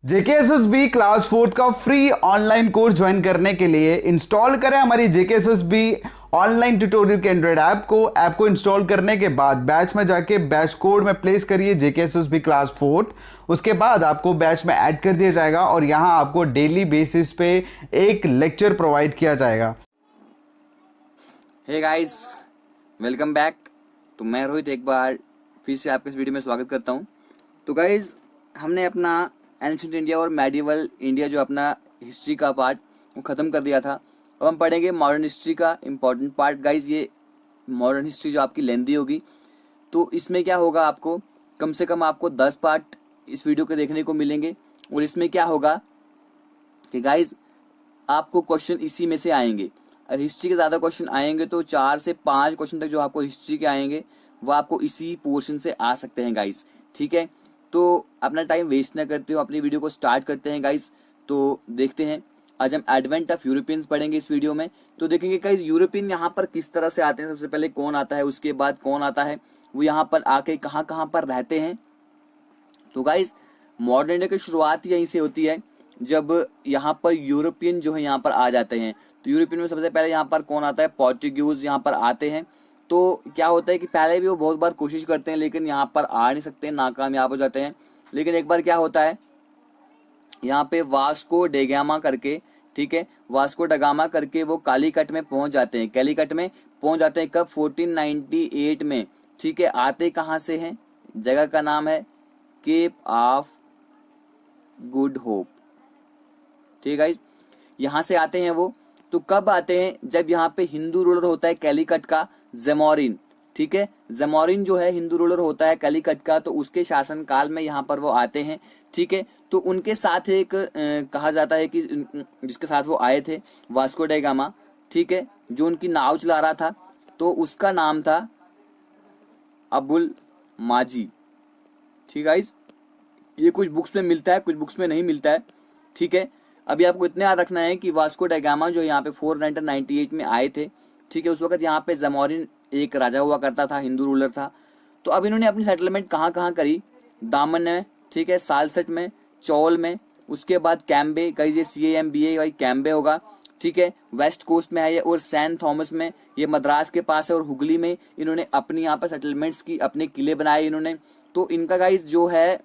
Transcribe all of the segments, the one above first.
JKSSB class 4 का free online course join करने के लिए इंस्टॉल करें हमारी जेकेएसएसबी ऑनलाइन ट्यूटोरियल के एंड्रॉइड ऐप को इंस्टॉल करने के बाद बैच में जाके बैच कोड में प्लेस करिए जेकेएसएसबी क्लास 4। उसके बाद आपको बैच में ऐड कर दिया जाएगा और यहां आपको डेली बेसिस पे एक लेक्चर प्रोवाइड किया जाएगा। Hey guys, welcome back. तो मैं रोहित एक बार फिर से आपके इस वीडियो में स्वागत करता हूं। तो गाइस, हमने अपना एंशिएंट इंडिया और मेडिवल इंडिया जो अपना हिस्ट्री का पार्ट वो ख़त्म कर दिया था। अब हम पढ़ेंगे मॉडर्न हिस्ट्री का इम्पोर्टेंट पार्ट। गाइस, ये मॉडर्न हिस्ट्री जो आपकी लेंदी होगी, तो इसमें क्या होगा, आपको कम से कम आपको 10 पार्ट इस वीडियो के देखने को मिलेंगे। और इसमें क्या होगा कि गाइस, आपको क्वेश्चन इसी में से आएंगे। अगर हिस्ट्री के ज़्यादा क्वेश्चन आएंगे तो 4 से 5 क्वेश्चन तक जो आपको हिस्ट्री के आएंगे वो आपको इसी पोर्शन से आ सकते हैं गाइस। ठीक है, तो अपना टाइम वेस्ट ना करते हो, अपनी वीडियो को स्टार्ट करते हैं गाइस। तो देखते हैं, आज हम एडवेंट ऑफ यूरोपियंस पढ़ेंगे इस वीडियो में। तो देखेंगे गाइस, यूरोपियन यहाँ पर किस तरह से आते हैं, सबसे पहले कौन आता है, उसके बाद कौन आता है, वो यहाँ पर आके कहाँ कहाँ पर रहते हैं। तो गाइस, मॉडर्न इंडिया की शुरुआत यहीं से होती है, जब यहाँ पर यूरोपियन जो है यहाँ पर आ जाते हैं। तो यूरोपियन में सबसे पहले यहाँ पर कौन आता है, पोर्टुगीज यहाँ पर आते हैं। तो क्या होता है कि पहले भी वो बहुत बार कोशिश करते हैं लेकिन यहाँ पर आ नहीं सकते, नाकामयाब हो जाते हैं। लेकिन एक बार क्या होता है, यहाँ पे वास्को डेगामा करके, ठीक है, वास्को डगामा करके वो कालीकट में पहुंच जाते हैं। कैलीकट में पहुंच जाते हैं कब, 1498 में। ठीक है, आते कहाँ से हैं, जगह का नाम है केप ऑफ गुड होप। ठीक है, यहाँ से आते हैं वो। तो कब आते हैं, जब यहाँ पे हिंदू रूलर होता है कैलीकट का, जमोरिन। ठीक है, जमोरिन जो है हिंदू रूलर होता है कैलीकट का, तो उसके शासन काल में यहाँ पर वो आते हैं। ठीक है, तो उनके साथ एक कहा जाता है कि जिसके साथ वो आए थे, वास्को डे गामा, ठीक है, जो उनकी नाव चला रहा था, तो उसका नाम था अबुल माजी। ठीक है, ये कुछ बुक्स में मिलता है, कुछ बुक्स में नहीं मिलता है। ठीक है, अभी आपको इतना याद रखना है कि वास्को डा गामा जो यहाँ पे 498 में आए थे, ठीक है, उस वक्त यहाँ पे जमोरिन एक राजा हुआ करता था, हिंदू रूलर था। तो अब इन्होंने अपनी सेटलमेंट कहाँ कहाँ करी, दामन में, ठीक है, सालसट में, चौल में, उसके बाद कैम्बे, कहीं ये CAMBA भाई कैम्बे होगा। ठीक है, वेस्ट कोस्ट में है ये, और सेंट थॉमस में, ये मद्रास के पास है, और हुगली में इन्होंने अपनी यहाँ पर सेटलमेंट्स की, अपने किले बनाए इन्होंने। तो इनका गाइस जो है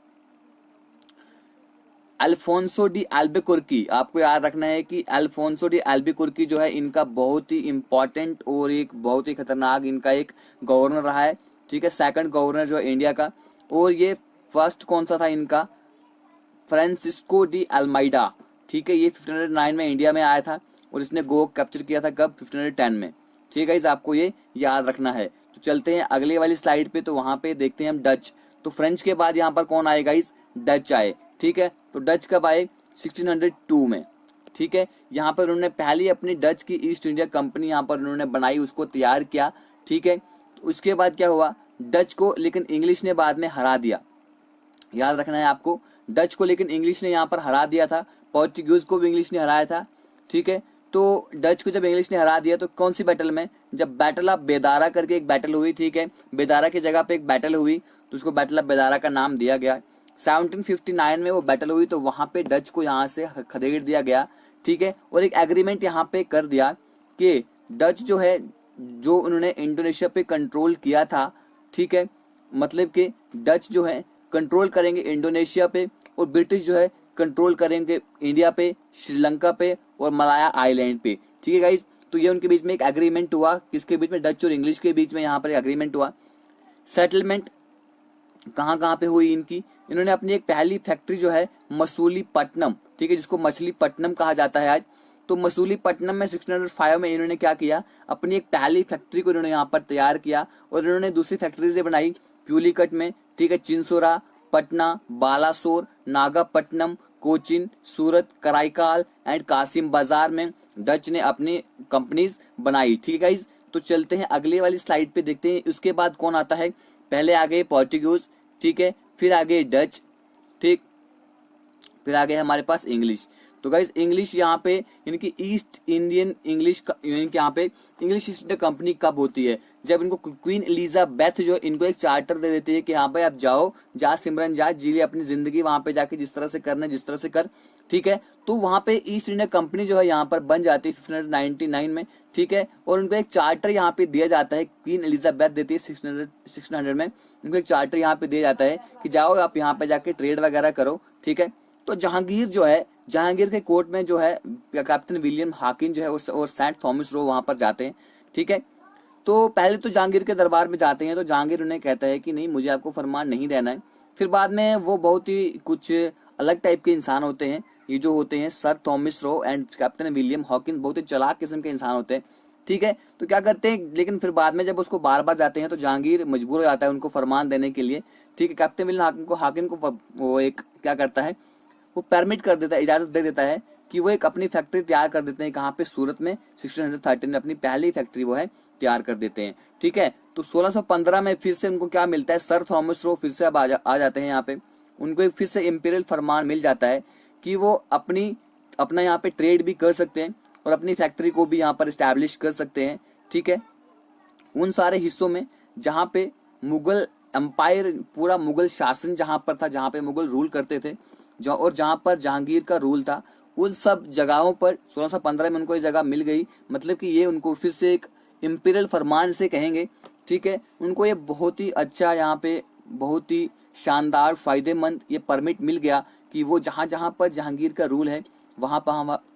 अल्फोंसो डी एल्बुकुर्की, आपको याद रखना है कि अल्फोंसो डी एल्बुकुर्की जो है इनका बहुत ही इंपॉर्टेंट और एक बहुत ही खतरनाक इनका एक गवर्नर रहा है। ठीक है, सेकंड गवर्नर जो है इंडिया का। और ये फर्स्ट कौन सा था इनका, फ्रांसिस्को डी अल्माइडा। ठीक है, ये 1509 में इंडिया में आया था और इसने गो कैप्चर किया था कब, 1510 में। ठीक है, इस आपको ये याद रखना है। तो चलते हैं अगले वाली स्लाइड पे, तो वहां पे देखते हैं हम डच। तो फ्रेंच के बाद यहाँ पर कौन आएगा, इस डच आए। ठीक है, तो डच कब आए, 1602 में। ठीक है, यहाँ पर उन्होंने पहली अपनी डच की ईस्ट इंडिया कंपनी यहाँ पर उन्होंने बनाई, उसको तैयार किया। ठीक है, तो उसके बाद क्या हुआ, डच को लेकिन इंग्लिश ने बाद में हरा दिया। याद रखना है आपको, डच को लेकिन इंग्लिश ने यहाँ पर हरा दिया था, पोर्टुगीज को भी इंग्लिश ने हराया था। ठीक है, तो डच को जब इंग्लिश ने हरा दिया तो कौन सी बैटल में, जब बैटल ऑफ बेदारा करके एक बैटल हुई। ठीक है, बेदारा की जगह पे एक बैटल हुई, तो उसको बैटल ऑफ बेदारा का नाम दिया गया। 1759 में वो बैटल हुई, तो वहां पे डच को यहाँ से खदेड़ दिया गया। ठीक है, और एक एग्रीमेंट यहाँ पे कर दिया कि डच जो है, जो उन्होंने इंडोनेशिया पे कंट्रोल किया था, ठीक है, मतलब कि डच जो है कंट्रोल करेंगे इंडोनेशिया पे, और ब्रिटिश जो है कंट्रोल करेंगे इंडिया पे, श्रीलंका पे और मलाया आइलैंड पे। ठीक है गाइस, तो ये उनके बीच में एक एग्रीमेंट हुआ, किसके बीच में, डच और इंग्लिश के बीच में यहाँ पर एग्रीमेंट हुआ। सेटलमेंट कहाँ कहाँ पे हुई इनकी, इन्होंने अपनी एक पहली फैक्ट्री जो है मसूलीपट्टनम, ठीक है, जिसको मछलीपट्टनम कहा जाता है आज, तो मसूलीपट्टनम में 1605 में इन्होंने क्या किया, अपनी एक पहली फैक्ट्री को इन्होंने यहाँ पर तैयार किया। और इन्होंने दूसरी फैक्ट्री से बनाई प्यूलीकट में, ठीक है, चिंसोरा, पटना, बालासोर, नागापट्टनम, कोचिन, सूरत, कराईकाल एंड कासिम बाजार में डच ने अपनी कंपनीज बनाई। ठीक है गाइस, तो चलते हैं अगली वाली स्लाइड पे, देखते हैं उसके बाद कौन आता है। पहले आ गए पोर्टुगीज, ठीक है, फिर आ गए डच, ठीक, फिर आ गया हमारे पास इंग्लिश। तो गाइज इंग्लिश यहाँ पे इनकी ईस्ट इंडियन इंग्लिश यहाँ पे इंग्लिश ईस्ट इंडिया कंपनी कब होती है, जब इनको क्वीन एलिजाबेथ जो इनको एक चार्टर दे देती है कि हाँ भाई आप जाओ, जा सिमरन जा, जी ले अपनी जिंदगी, वहां पे जाके जिस तरह से करना जिस तरह से कर, ठीक है। तो वहां पे ईस्ट इंडिया कंपनी जो है यहाँ पर बन जाती है 1599 में, ठीक है। और उनको एक चार्टर यहाँ पे दिया जाता है, क्वीन एलिजाबेथ देती है 1600 में, उनको एक चार्टर यहाँ पे दिया जाता है कि जाओ आप यहाँ पे जाके ट्रेड वगैरह करो, ठीक है। तो जहांगीर जो है, जहांगीर के कोर्ट में जो है कैप्टन विलियम हाकिन जो है और सेंट थॉमस रो वहां पर जाते हैं, ठीक है। तो पहले तो जहांगीर के दरबार में जाते हैं, तो जहांगीर उन्हें कहता है कि नहीं मुझे आपको फरमान नहीं देना है। फिर बाद में वो बहुत ही कुछ अलग टाइप के इंसान होते हैं, ये जो होते हैं sir Thomas Roe and captain William Hawkins, बहुत ही चालाक किस्म के इंसान होते हैं, ठीक है। तो क्या करते हैं, लेकिन फिर बाद में जब उसको बार बार जाते हैं तो जहांगीर मजबूर हो जाता है उनको फरमान देने के लिए, ठीक है। कैप्टन विलियम हाकिन को वो एक क्या करता है, वो परमिट कर देता है, इजाजत दे देता है कि वो एक अपनी फैक्ट्री तैयार कर देते हैं कहाँ पे, सूरत में 1613 में अपनी पहली फैक्ट्री वो है तैयार कर देते हैं, ठीक है। तो 1615 में फिर से उनको क्या मिलता है, सर थॉमस रो फिर से अब आ जाते हैं यहाँ पे, उनको एक फिर से इंपीरियल फरमान मिल जाता है कि वो अपना यहाँ पे ट्रेड भी कर सकते हैं और अपनी फैक्ट्री को भी यहाँ पर स्टैब्लिश कर सकते हैं, ठीक है। उन सारे हिस्सों में जहाँ पे मुगल एम्पायर, पूरा मुगल शासन जहाँ पर था, जहाँ पे मुगल रूल करते थे, और जहाँ पर जहांगीर का रूल था, उन सब जगहों पर 1615 में उनको ये जगह मिल गई। मतलब कि ये उनको फिर से एक इंपीरियल फरमान से कहेंगे, ठीक है। उनको ये बहुत ही अच्छा, यहाँ पे बहुत ही शानदार फायदेमंद ये परमिट मिल गया कि वो जहाँ जहाँ पर जहांगीर का रूल है वहाँ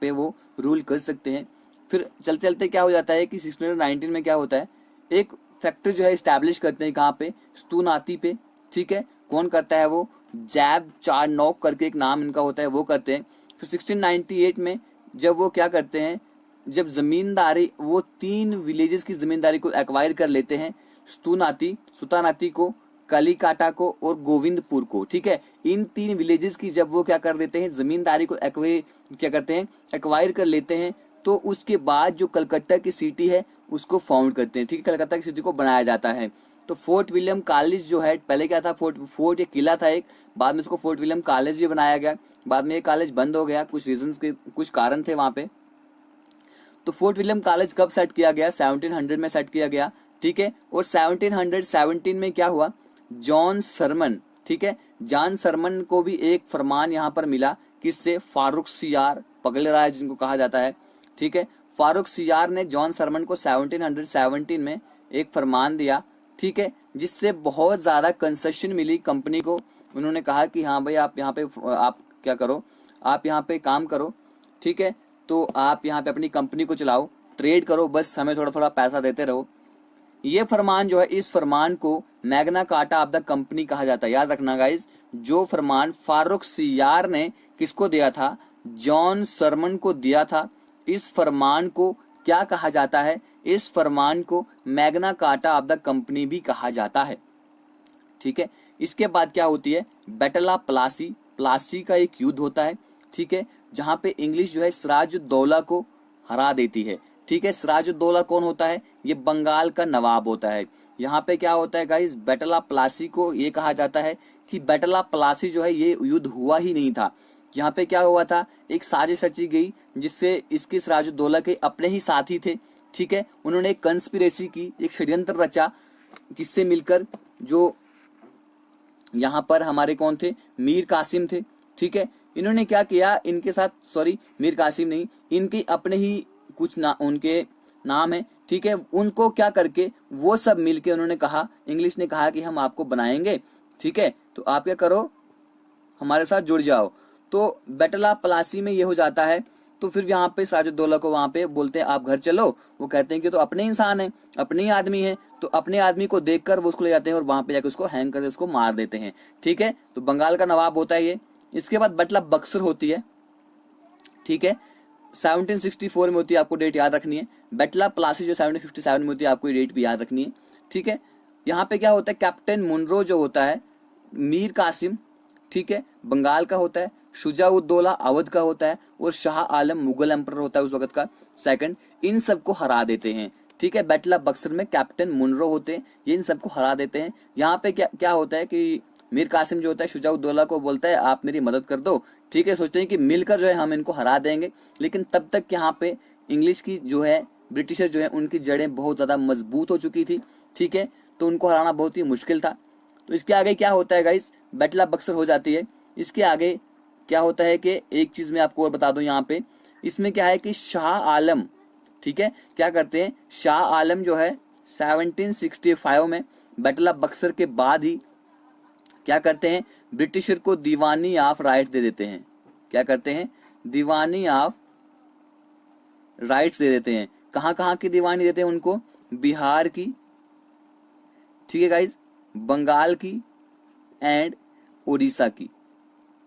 पे वो रूल कर सकते हैं। फिर चलते चलते क्या हो जाता है कि 1619 में क्या होता है, एक फैक्ट्री जो है इस्टेब्लिश करते हैं कहाँ पे, स्तूनाती पे, ठीक है। कौन करता है वो, जैब चारनॉक करके एक नाम इनका होता है, वो करते हैं। फिर 1698 में जब वो क्या करते हैं, जब जमींदारी, वो 3 विलेजेस की जमींदारी को एक्वायर कर लेते हैं, सुतानाती को, कलीकाटा को और गोविंदपुर को, ठीक है। इन 3 विलेजेस की जब वो क्या कर देते हैं, जमींदारी को एक्वायर कर लेते हैं, तो उसके बाद जो कलकत्ता की सिटी है उसको फाउंड करते हैं, ठीक है। कलकत्ता की सिटी को बनाया जाता है। तो फोर्ट विलियम कॉलेज जो है, पहले क्या था, फोर्ट ये किला था एक, बाद में इसको फोर्ट विलियम कॉलेज भी बनाया गया। बाद में ये कॉलेज बंद हो गया, कुछ रीजंस के कुछ कारण थे वहां पे। तो फोर्ट विलियम कॉलेज कब सेट किया गया, 1700 में सेट किया गया, ठीक है। और 1717 में क्या हुआ, जॉन सरमन, ठीक है, जॉन सरमन को भी एक फरमान यहाँ पर मिला, किससे, फारूक सियार पगले राय जिनको कहा जाता है, ठीक है। फारूक सियार ने जॉन सरमन को 1717 में एक फरमान दिया, ठीक है, जिससे बहुत ज्यादा कंसेशन मिली कंपनी को। उन्होंने कहा कि हाँ भाई आप यहाँ पे आप क्या करो, आप यहाँ पे काम करो, ठीक है। तो आप यहाँ पे अपनी कंपनी को चलाओ, ट्रेड करो, बस हमें थोड़ा थोड़ा पैसा देते रहो। ये फरमान जो है, इस फरमान को Magna carta of the company कहा जाता है। याद रखना गाइज, जो फरमान फारूक सियार ने किसको दिया था, जॉन सरमन को दिया था, इस फरमान को क्या कहा जाता है, इस फरमान को Magna carta of the company भी कहा जाता है, ठीक है। इसके बाद क्या होती है, बैटल ऑफ प्लासी, प्लासी का एक युद्ध होता है, ठीक है, जहां पे इंग्लिश जो है सिराजुद्दौला को हरा देती है, ठीक है। सिराजुद्दौला कौन होता है, ये बंगाल का नवाब होता है। यहाँ पे क्या होता है गाइस, बैटल ऑफ प्लासी को ये कहा जाता है कि बैटल ऑफ प्लासी जो है ये युद्ध हुआ ही नहीं था। यहाँ पे क्या हुआ था, एक साजिश रची गई जिससे इसके सिराजुद्दौला के अपने ही साथी थे, ठीक है। उन्होंने एक कंस्पिरेसी की, एक षड्यंत्र रचा, किससे मिलकर, जो यहाँ पर हमारे कौन थे, मीर कासिम थे, ठीक है। इन्होंने क्या किया, इनके साथ, सॉरी मीर कासिम नहीं, इनके अपने ही कुछ उनके नाम है, ठीक है। उनको क्या करके वो सब मिलके उन्होंने कहा, इंग्लिश ने कहा कि हम आपको बनाएंगे, ठीक है, तो आप क्या करो, हमारे साथ जुड़ जाओ। तो बैटल ऑफ प्लासी में ये हो जाता है। तो फिर यहाँ पे सिराजुद्दौला को वहां पे बोलते हैं आप घर चलो, वो कहते हैं कि तो अपने इंसान है, अपने ही आदमी है, तो अपने आदमी को देखकर वो उसको ले जाते हैं और वहां पे जाकर उसको हैंग करके उसको मार देते हैं, ठीक है। तो बंगाल का नवाब होता है ये। इसके बाद बैटल ऑफ बक्सर होती है, ठीक है, 1764 में होती है, आपको डेट याद रखनी है। बैटल ऑफ प्लासी जो 1757 में होती है, आपको डेट भी याद रखनी है, ठीक है। यहाँ पे क्या होता है, कैप्टन मुनरो जो होता है, मीर कासिम, ठीक है, बंगाल का होता है, शुजाउद्दौला अवध का होता है, और शाह आलम मुगल एम्परर होता है उस वक्त का सेकंड, इन सबको हरा देते हैं, ठीक है। बैटल ऑफ बक्सर में कैप्टन मुनरो होते हैं, ये इन सबको हरा देते हैं। यहाँ पे क्या क्या होता है कि मीर कासिम जो होता है शुजाउद्दौला को बोलता है आप मेरी मदद कर दो ठीक है, सोचते हैं कि मिलकर जो है हम इनको हरा देंगे, लेकिन तब तक यहाँ पे इंग्लिश की जो है, ब्रिटिशर जो है उनकी जड़ें बहुत ज़्यादा मजबूत हो चुकी थी। ठीक है, तो उनको हराना बहुत ही मुश्किल था। तो इसके आगे क्या होता है गाइस, बैटल ऑफ बक्सर हो जाती है। इसके आगे क्या होता है कि एक चीज़ मैं आपको और बता दूं यहाँ पे, इसमें क्या है कि शाह आलम, ठीक है, क्या करते हैं, शाह आलम जो है 1765 में बैटल ऑफ बक्सर के बाद ही क्या करते हैं, ब्रिटिशर को दीवानी ऑफ राइट दे देते हैं। क्या करते हैं, दीवानी ऑफ राइट्स दे देते हैं। कहाँ कहाँ की दीवानी देते हैं उनको, बिहार की, ठीक है गाइज, बंगाल की एंड उड़ीसा की।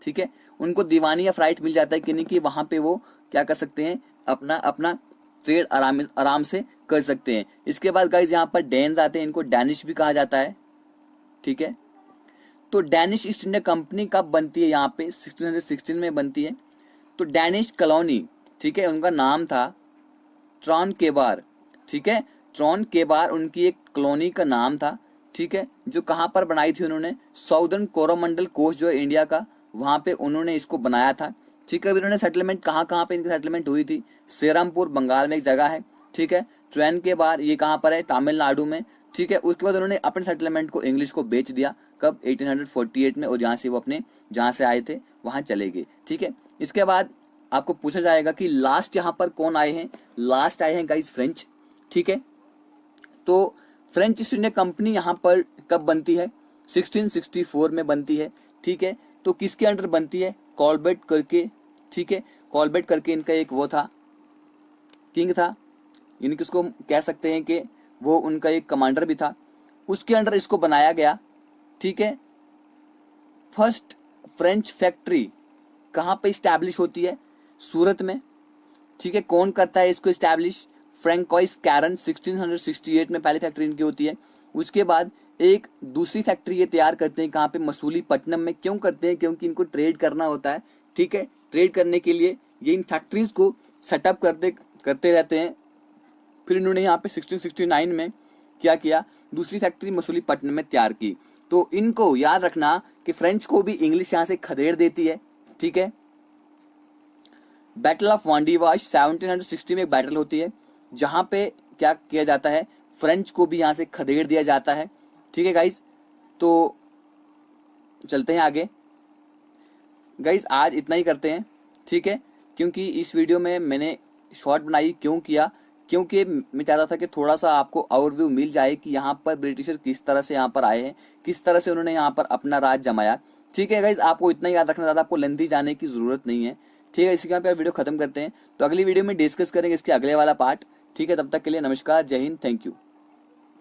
ठीक है, उनको दीवानी ऑफ राइट मिल जाता है कि नहीं, कि वहां पे वो क्या कर सकते हैं, अपना अपना ट्रेड आराम से कर सकते हैं। इसके बाद गाइज यहाँ पर डेन्स आते हैं, इनको डैनिश भी कहा जाता है। ठीक है, तो डैनिश ईस्ट इंडिया कंपनी कब बनती है, यहाँ पे 1616 में बनती है। तो डैनिश कॉलोनी, ठीक है, उनका नाम था ट्रॉन केबार। ठीक है, ट्रॉन केबार उनकी एक कॉलोनी का नाम था। ठीक है, जो कहाँ पर बनाई थी उन्होंने, साउदर्न कोरोमंडल कोस्ट जो है इंडिया का, वहां पे उन्होंने इसको बनाया था। ठीक है, अभी उन्होंने सेटलमेंट कहाँ कहाँ पे इनकी सेटलमेंट हुई थी, सेरामपुर बंगाल में एक जगह है। ठीक है, ट्रेन के बाद ये कहाँ पर है, तमिलनाडु में। ठीक है, उसके बाद उन्होंने अपने सेटलमेंट को इंग्लिश को बेच दिया, कब, 1848 में, और यहाँ से वो अपने जहाँ से आए थे वहाँ चले गए। ठीक है, इसके बाद आपको पूछा जाएगा कि लास्ट यहाँ पर कौन आए हैं, लास्ट आए हैं गाइस फ्रेंच। ठीक है, तो फ्रेंच ईस्ट इंडिया कंपनी यहाँ पर कब बनती है, 1664 में बनती है। ठीक है, तो किसके अंडर बनती है, कॉलबेट करके। ठीक है, कॉलबेट करके इनका एक वो था, किंग था, यानी कि उसको कह सकते हैं कि वो उनका एक कमांडर भी था, उसके अंडर इसको बनाया गया। ठीक है, फर्स्ट फ्रेंच फैक्ट्री कहाँ पे स्टैब्लिश होती है, सूरत में। ठीक है, कौन करता है इसको स्टैब्लिश, फ्रैंकोइस कैरन, 1668 में पहली फैक्ट्री इनकी होती है। उसके बाद एक दूसरी फैक्ट्री ये तैयार करते हैं कहाँ पे, मसूलीपट्टनम में। क्यों करते हैं, क्योंकि इनको ट्रेड करना होता है। ठीक है, ट्रेड करने के लिए ये इन फैक्ट्रीज को सेटअप करते रहते हैं। फिर इन्होंने यहाँ पे 1669 में क्या किया, दूसरी फैक्ट्री मसूलीपट्टनम में तैयार की। तो इनको याद रखना कि फ्रेंच को भी इंग्लिश यहाँ से खदेड़ देती है। ठीक है, बैटल ऑफ वांडीवाश 1760 में एक बैटल होती है, जहां पे क्या किया जाता है, फ्रेंच को भी यहां से खदेड़ दिया जाता है। ठीक है गाइज, तो चलते हैं आगे। गाइज आज इतना ही करते हैं। ठीक है, क्योंकि इस वीडियो में मैंने शॉर्ट बनाई, क्यों किया, क्योंकि मैं चाहता था कि थोड़ा सा आपको ओवरव्यू मिल जाए कि यहाँ पर ब्रिटिशर किस तरह से यहाँ पर आए हैं, किस तरह से उन्होंने यहाँ पर अपना राज जमाया। ठीक है गाइज, आपको इतना याद रखना, ज़्यादा आपको लेंथी जाने की जरूरत नहीं है। ठीक है, इसके यहाँ पे वीडियो खत्म करते हैं, तो अगली वीडियो में डिस्कस करेंगे इसके अगले वाला पार्ट। ठीक है, तब तक के लिए नमस्कार, जय हिंद, थैंक यू।